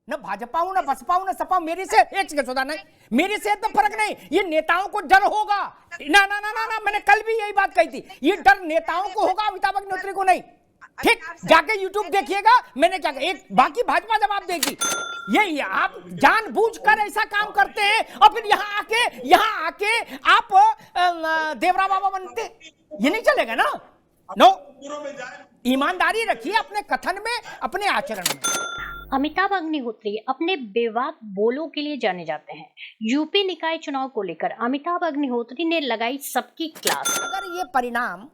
न भाजपा हूं, न बसपा हूं, न सपा हूं। मेरे से एक सेकंड सुधा नहीं, मेरे से तो फर्क नहीं। ये नेताओं को डर होगा ना ना ना ना ना, मैंने कल भी यही बात कही थी। ये डर नेताओं को होगा, अमिताभ अग्निहोत्री को नहीं। ठीक, जाके यूट्यूब देखिएगा मैंने क्या एक, बाकी भाजपा जवाब देगी। ये आप जानबूझकर ऐसा काम करते हैं और फिर यहाँ आके आप देवरा बाबा बनते, ये नहीं चलेगा ना। नो, ईमानदारी रखिए अपने कथन में, अपने आचरण में। अमिताभ अग्निहोत्री अपने बेबाक बोलों के लिए जाने जाते हैं। यूपी निकाय चुनाव को लेकर अमिताभ अग्निहोत्री ने लगाई सबकी क्लास। अगर ये परिणाम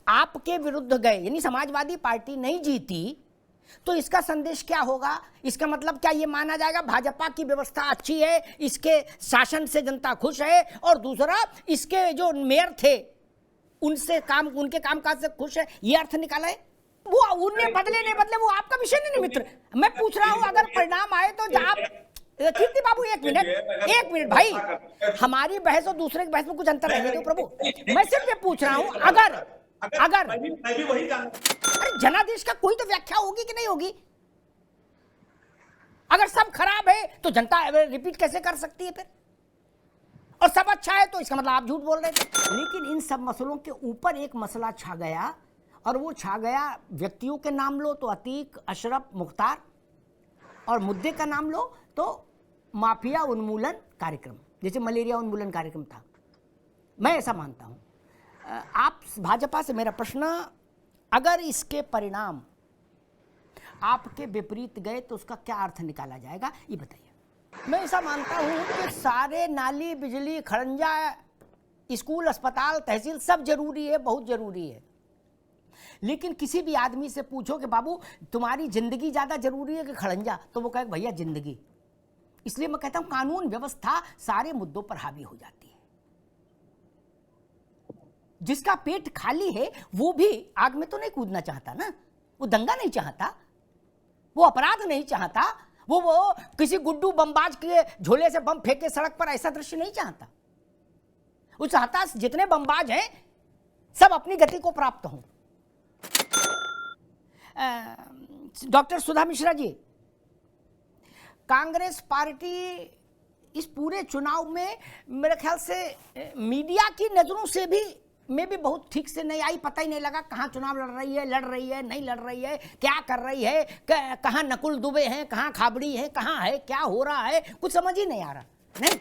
आपके विरुद्ध गए, यानी समाजवादी पार्टी नहीं जीती, तो इसका संदेश क्या होगा? इसका मतलब क्या ये माना जाएगा भाजपा की व्यवस्था अच्छी है, इसके शासन से जनता खुश है, और दूसरा इसके जो मेयर थे उनके कामकाज से खुश है, ये अर्थ निकाला है? वो उन्हें बदले नहीं बदले वो आपका विषय नहीं मित्र। मैं पूछ रहा हूं अगर परिणाम आए तो आप कीर्ति बाबू एक मिनट भाई, हमारी बहस और दूसरे की बहस में कुछ अंतर नहीं है प्रभु। मैं सिर्फ ये पूछ रहा हूं अगर अरे जनादेश का कोई तो व्याख्या होगी कि नहीं होगी? अगर सब खराब है तो जनता रिपीट कैसे कर सकती है फिर? और सब अच्छा है तो इसका मतलब आप झूठ बोल रहे थे। लेकिन इन सब मसलों के ऊपर एक मसला छा गया, और वो छा गया, व्यक्तियों के नाम लो तो अतीक, अशरफ, मुख्तार, और मुद्दे का नाम लो तो माफिया उन्मूलन कार्यक्रम, जैसे मलेरिया उन्मूलन कार्यक्रम था। मैं ऐसा मानता हूं। आप भाजपा से मेरा प्रश्न, अगर इसके परिणाम आपके विपरीत गए तो उसका क्या अर्थ निकाला जाएगा, ये बताइए। मैं ऐसा मानता हूं कि सारे नाली, बिजली, खड़ंजा, स्कूल, अस्पताल, तहसील सब जरूरी है, बहुत जरूरी है। लेकिन किसी भी आदमी से पूछो कि बाबू तुम्हारी जिंदगी ज्यादा जरूरी है कि खड़ंजा, तो वो कहे भैया जिंदगी। इसलिए मैं कहता हूं कानून व्यवस्था सारे मुद्दों पर हावी हो जाती है। जिसका पेट खाली है वो भी आग में तो नहीं कूदना चाहता ना, वो दंगा नहीं चाहता, वो अपराध नहीं चाहता, वो किसी गुड्डू बमबाज के झोले से बम फेंके सड़क पर, ऐसा दृश्य नहीं चाहता। वो चाहता जितने बमबाज हैं सब अपनी गति को प्राप्त हों। डॉक्टर सुधा मिश्रा जी, कांग्रेस पार्टी इस पूरे चुनाव में मेरे ख्याल से मीडिया की नजरों से भी बहुत ठीक से नहीं आई। पता ही नहीं लगा कहाँ चुनाव लड़ रही है, नहीं लड़ रही है, क्या कर रही है, कहाँ नकुल दुबे हैं, कहाँ खाबड़ी है, कहाँ है, क्या हो रहा है, कुछ समझ ही नहीं आ रहा। नहीं,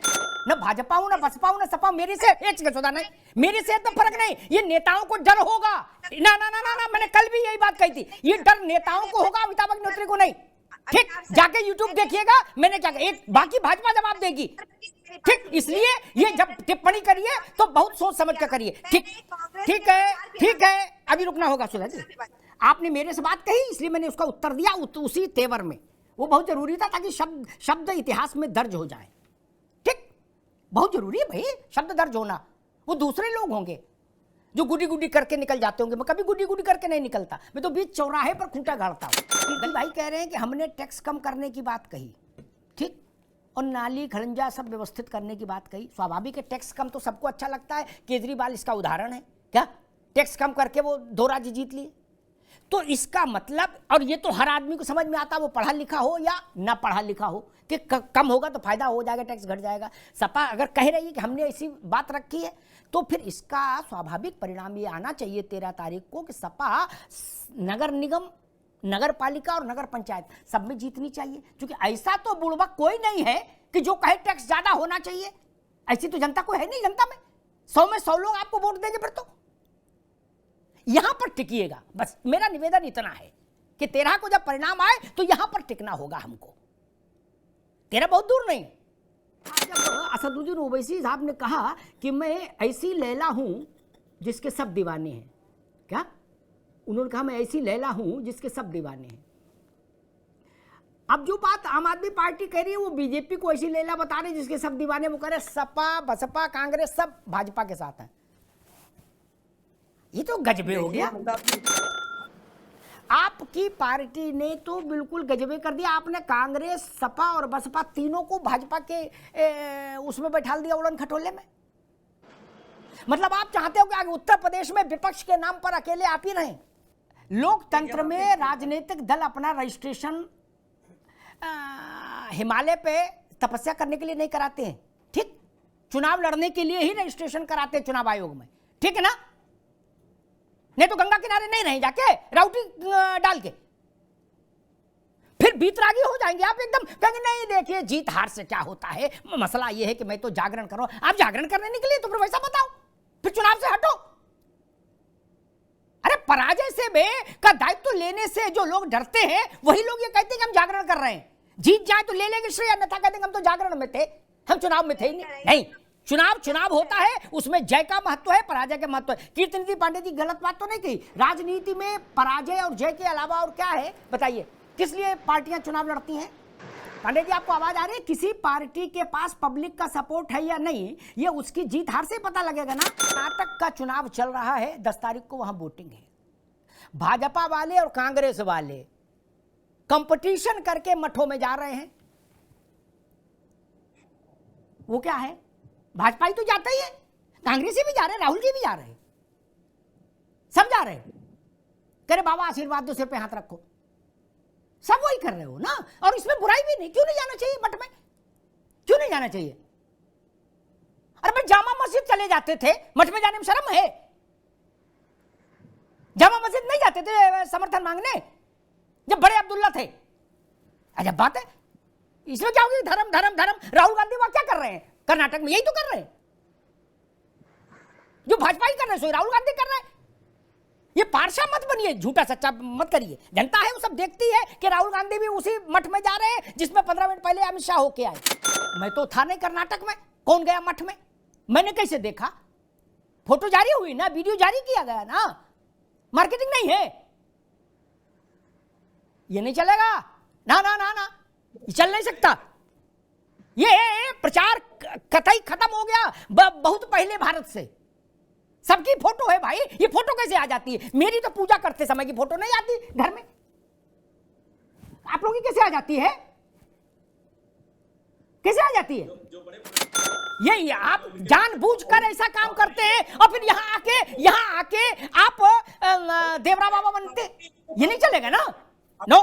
न भाजपा हूं, न बसपा हूं, न सपा हूं। मेरे से एक सेकंड सुधा नहीं, मेरे से तो फर्क नहीं। ये नेताओं को डर होगा ना ना ना ना ना, मैंने कल भी यही बात कही थी। ये डर नेताओं को होगा, अमिताभ अग्निहोत्री को नहीं। ठीक, जाके यूट्यूब देखिएगा मैंने क्या एक, बाकी भाजपा जवाब देगी। ठीक, इसलिए ये जब टिप्पणी करिए तो बहुत सोच समझ कर करिए। ठीक है, अभी रुकना होगा सुधा जी। आपने मेरे से बात कही इसलिए मैंने उसका उत्तर दिया उसी तेवर में। वो बहुत जरूरी था ताकि शब्द इतिहास में दर्ज हो जाए। ठीक, बहुत जरूरी है भाई शब्द दर्ज होना। वो दूसरे लोग होंगे जो गुडी गुडी करके निकल जाते होंगे, मैं कभी गुडी गुडी करके नहीं निकलता, मैं तो बीच चौराहे पर खूंटा गाड़ता हूँ। भाई कह रहे हैं कि हमने टैक्स कम करने की बात कही, ठीक, और नाली खड़ंजा सब व्यवस्थित करने की बात कही। स्वाभाविक है, टैक्स कम तो सबको अच्छा लगता है। केजरीवाल इसका उदाहरण है। क्या टैक्स कम करके वो 2 राज्य जीत लिए? तो इसका मतलब, और ये तो हर आदमी को समझ में आता, वो पढ़ा लिखा हो या ना पढ़ा लिखा हो, कि कम होगा तो फायदा हो जाएगा, टैक्स घट जाएगा। सपा अगर कह रही है कि हमने ऐसी बात रखी है, तो फिर इसका स्वाभाविक परिणाम ये आना चाहिए 13 तारीख को कि सपा नगर निगम, नगर पालिका और नगर पंचायत सब में जीतनी चाहिए। क्योंकि ऐसा तो बुड़बक कोई नहीं है कि जो कहे टैक्स ज्यादा होना चाहिए। ऐसी तो जनता कोई है नहीं। जनता में 100 में 100 लोग आपको वोट देंगे। फिर तो यहां पर टिकिएगा, बस मेरा निवेदन इतना है कि 13 को जब परिणाम आए तो यहां पर टिकना होगा हमको। 13 बहुत दूर नहीं। जब असदुद्दीन ओवैसी साहब ने कहा कि मैं ऐसी लैला हूं जिसके सब दीवाने हैं, क्या उन्होंने कहा मैं ऐसी लैला हूं जिसके सब दीवाने हैं। अब जो बात आम आदमी पार्टी कह रही है वो बीजेपी को ऐसी लैला बता रही जिसके सब दीवाने। वो कह रहे सपा, बसपा, कांग्रेस सब भाजपा के साथ है। ये तो गजबे हो गया। आपकी पार्टी ने तो बिल्कुल गजबे कर दिया। आपने कांग्रेस, सपा और बसपा तीनों को भाजपा के उसमें बैठा दिया, उड़न खटोले में। मतलब आप चाहते हो कि आगे उत्तर प्रदेश में विपक्ष के नाम पर अकेले आप ही रहें। लोकतंत्र में राजनीतिक दल अपना रजिस्ट्रेशन हिमालय पे तपस्या करने के लिए नहीं कराते हैं, ठीक, चुनाव लड़ने के लिए ही रजिस्ट्रेशन कराते हैं चुनाव आयोग में, ठीक है ना। नहीं तो गंगा किनारे नहीं रहे जाके राउटी डाल के, फिर बीतरागी हो जाएंगे आप, एकदम कहेंगे नहीं देखिए जीत हार से क्या होता है, मसला ये है कि मैं तो जागरण कर रहा हूं। आप जागरण करने निकले तो फिर वैसा बताओ, फिर चुनाव से हटो। अरे पराजय से बे का दायित्व लेने से जो लोग डरते हैं वही लोग ये कहते हैं कि हम जागरण कर रहे हैं, जीत जाए तो ले लेंगे श्रेय, अन्यथा कहते हैं हम तो जागरण में थे, हम चुनाव में थे ही नहीं। चुनाव होता है, उसमें जय का महत्व है, पराजय का महत्व है। कीर्तनिधि पांडे जी गलत बात तो नहीं कही। राजनीति में पराजय और जय के अलावा और क्या है बताइए, किस लिए पार्टियां चुनाव लड़ती हैं? पांडे जी आपको आवाज आ रही है? किसी पार्टी के पास पब्लिक का सपोर्ट है या नहीं, ये उसकी जीत हार से पता लगेगा ना। कर्नाटक का चुनाव चल रहा है, 10 तारीख को वहां वोटिंग है। भाजपा वाले और कांग्रेस वाले कंपटीशन करके मठों में जा रहे हैं। वो क्या है, भाजपा ही तो जाता ही है, कांग्रेसी भी जा रहे हैं, राहुल जी भी जा रहे हैं, सब जा रहे हैं। करे बाबा आशीर्वाद दो, सिर पे हाथ रखो, सब वही कर रहे हो ना। और इसमें बुराई भी नहीं, क्यों नहीं जाना चाहिए मठ में, क्यों नहीं जाना चाहिए? अरे भाई जामा मस्जिद चले जाते थे, मठ में जाने में शर्म है? जामा मस्जिद नहीं जाते थे समर्थन मांगने जब बड़े अब्दुल्ला थे? अजब बात है, इसमें क्या होगी? धर्म धर्म धर्म। राहुल गांधी वहां क्या कर रहे हैं? कर्नाटक में यही तो कर रहे हैं जो भाजपा ही कर रहे हैं, सो राहुल गांधी कर रहे हैं। ये पारसा मत बनिए, झूठा सच्चा मत करिए। जनता है वो सब देखती है कि राहुल गांधी भी उसी मठ में जा रहे हैं जिसमें 15 मिनट पहले अमित शाह होके आए। मैं तो था नहीं कर्नाटक में, कौन गया मठ में, मैंने कैसे देखा? फोटो जारी हुई ना, वीडियो जारी किया गया ना, मार्केटिंग नहीं है। ये नहीं चलेगा ना ना ना ना, ये चल नहीं सकता। ये प्रचार कतई खत्म हो गया बहुत पहले भारत से। सबकी फोटो है भाई, ये फोटो कैसे आ जाती है? मेरी तो पूजा करते समय की फोटो नहीं आती घर में, आप लोगों की कैसे आ जाती है? कैसे आ जाती है? ये आप जानबूझकर ऐसा काम करते हैं और फिर यहाँ आके आप देवरा बाबा बनते, ये नहीं चलेगा ना। नो,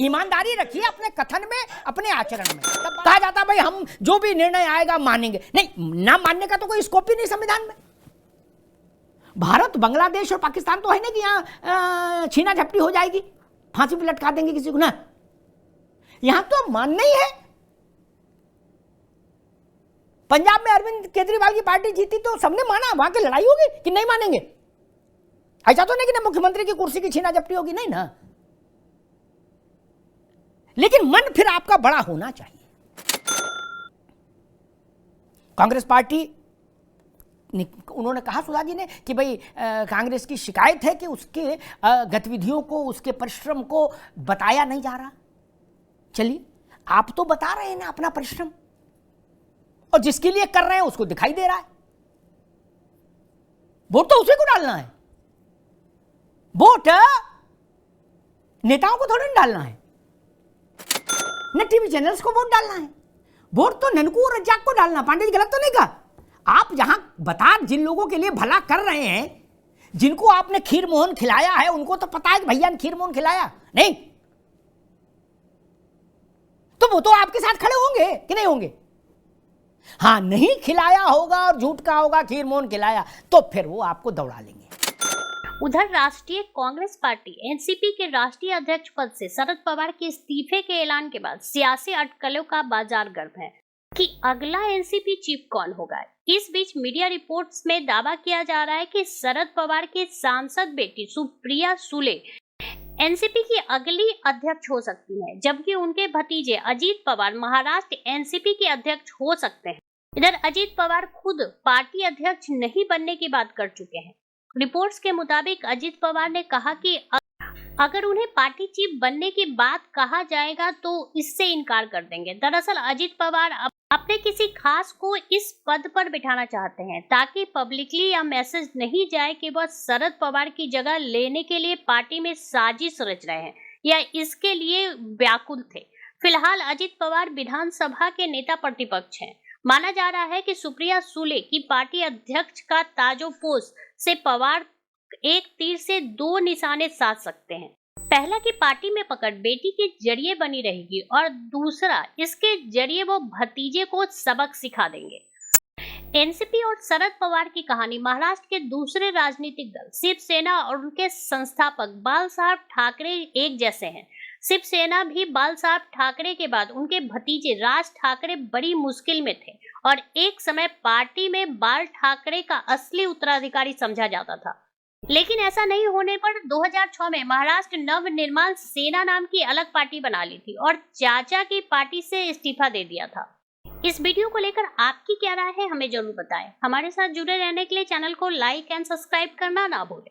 ईमानदारी रखिए अपने कथन में, अपने आचरण में। कहा जाता भाई हम जो भी निर्णय आएगा मानेंगे, नहीं, ना मानने का तो कोई स्कोप ही नहीं संविधान में। भारत, बांग्लादेश और पाकिस्तान तो है ना कि यहाँ छीना झपटी हो जाएगी, फांसी पे लटका देंगे किसी को ना, यहां तो मानना ही है। पंजाब में अरविंद केजरीवाल की पार्टी जीती तो सबने माना, वहां की लड़ाई होगी कि नहीं मानेंगे? ऐसा तो नहीं कि ना मुख्यमंत्री की कुर्सी की छीना झपटी होगी, नहीं ना। लेकिन मन फिर आपका बड़ा होना चाहिए। कांग्रेस पार्टी, उन्होंने कहा सुधा जी ने कि भाई कांग्रेस की शिकायत है कि उसके गतिविधियों को, उसके परिश्रम को बताया नहीं जा रहा। चलिए, आप तो बता रहे हैं ना अपना परिश्रम, और जिसके लिए कर रहे हैं उसको दिखाई दे रहा है। वोट तो उसी को डालना है, वोट नेताओं को थोड़ी नहीं डालना है, न टीवी चैनल्स को वोट डालना है। वोट तो ननकू और रज्जाक को डालना। पांडे जी गलत तो नहीं कहा। आप जहां बता, जिन लोगों के लिए भला कर रहे हैं, जिनको आपने खीर मोहन खिलाया है, उनको तो पता है कि भैया ने खीर मोहन खिलाया नहीं, तो वो तो आपके साथ खड़े होंगे कि नहीं होंगे? हाँ, नहीं खिलाया होगा और झूठ का होगा खीर मोहन खिलाया, तो फिर वो आपको दौड़ा लेंगे। उधर राष्ट्रीय कांग्रेस पार्टी एनसीपी के राष्ट्रीय अध्यक्ष पद से शरद पवार के इस्तीफे के ऐलान के बाद सियासी अटकलों का बाजार गर्म है कि अगला एनसीपी चीफ कौन होगा। इस बीच मीडिया रिपोर्ट्स में दावा किया जा रहा है कि शरद पवार की सांसद बेटी सुप्रिया सुले एनसीपी की अगली अध्यक्ष हो सकती है, जबकि उनके भतीजे अजीत पवार महाराष्ट्र एनसीपी के अध्यक्ष हो सकते हैं। इधर अजीत पवार खुद पार्टी अध्यक्ष नहीं बनने की बात कर चुके हैं। रिपोर्ट्स के मुताबिक अजीत पवार ने कहा कि अगर उन्हें पार्टी चीफ बनने की बात कहा जाएगा तो इससे इनकार कर देंगे। दरअसल अजीत पवार अपने किसी खास को इस पद पर बिठाना चाहते हैं ताकि पब्लिकली यह मैसेज नहीं जाए कि वह शरद पवार की जगह लेने के लिए पार्टी में साजिश रच रहे हैं या इसके लिए व्याकुल थे। फिलहाल अजीत पवार विधानसभा के नेता प्रतिपक्ष हैं। माना जा रहा है कि सुप्रिया सुले की पार्टी अध्यक्ष का ताजोपोश से पवार एक तीर से 2 निशाने साध सकते हैं। पहला कि पार्टी में पकड़ बेटी के जरिए बनी रहेगी और दूसरा इसके जरिए वो भतीजे को सबक सिखा देंगे। एनसीपी और शरद पवार की कहानी महाराष्ट्र के दूसरे राजनीतिक दल शिवसेना और उनके संस्थापक बाल साहब ठाकरे एक जैसे हैं। शिवसेना भी बाल साहब ठाकरे के बाद उनके भतीजे राज ठाकरे बड़ी मुश्किल में थे और एक समय पार्टी में बाल ठाकरे का असली उत्तराधिकारी समझा जाता था। लेकिन ऐसा नहीं होने पर 2006 में महाराष्ट्र नव निर्माण सेना नाम की अलग पार्टी बना ली थी और चाचा की पार्टी से इस्तीफा दे दिया था। इस वीडियो को लेकर आपकी क्या राय है हमें जरूर बताएं। हमारे साथ जुड़े रहने के लिए चैनल को लाइक एंड सब्सक्राइब करना ना भूलें।